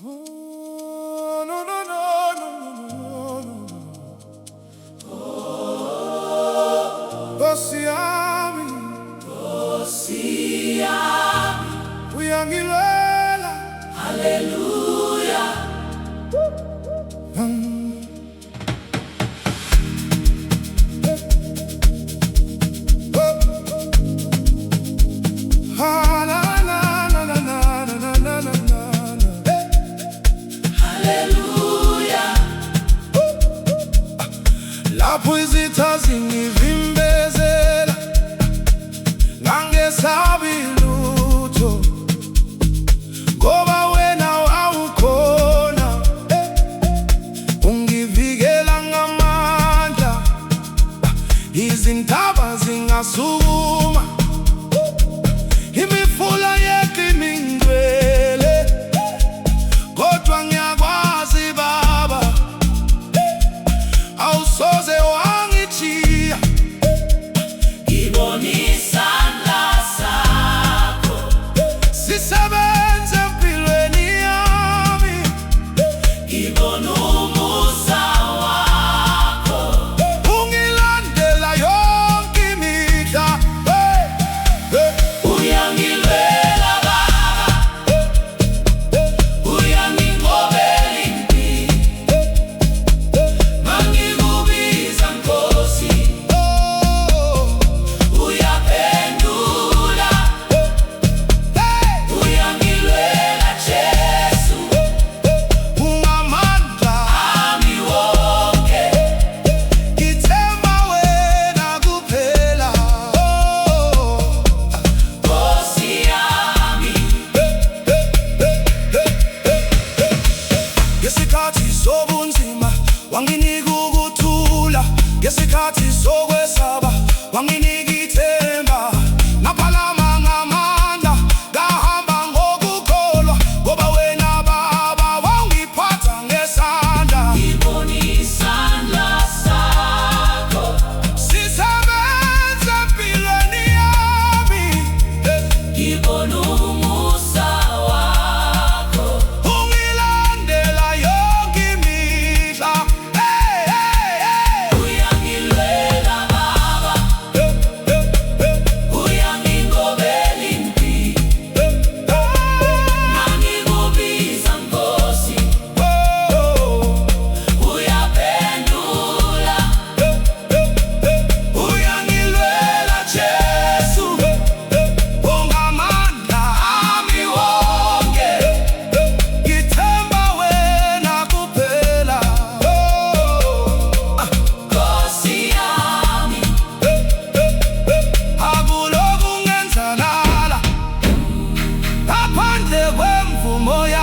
Oh, no, no, no, no, no, no, no. Nkosi yami, uyangilwela. Hallelujah. Ah, na, na, na, na, na, na, na, na, na, na. Hallelujah. Lapho izitha zingivimbezela, ngangesabi lutho, ngoba wena wawukhona. Ungivikela ngamandla, izintaba zingasukuma, imifula yeqima ingcwele. Kodwa ngiyakwazi Baba, awusoze wangithiya. Ngibona isandla sakho, Sisebenze empilweni yami, ngibona umusa wakho. ungilandela yonke imihla. Hey, hey. Uyangilwela Baba, uyangingqobela impi. Mangikubiza Nkosi, Oh, uyaphendula. hey. Uyangilwela Jesu, Ungamandla, ami wonke. ngithemba wena kuphela. Oh, Nkosi yami, ngesikhathi sobunzima wanginika ukuthula, ngesikhathi sokwesaba wanginika ithemba. Ngaphalama ngamandla, ngahamba ngokukholwa, ngoba wena Baba wangiphatha ngesandla. ngibona isandla sakho, Sisebenze empilweni yami, ngibona umusa wakho. ungilandela yonke imihla. Hey, hey, hey. Uyangilwela Baba, uyangingqobela impi. Mangikubiza Nkosi, uyaphendula. Uyangilwela Jesu, ungamandla ami wonke, ngithemba wena kuphela. Nkosi yami, Akuloku ngenzakala ngaphandle kwemvumo yakho.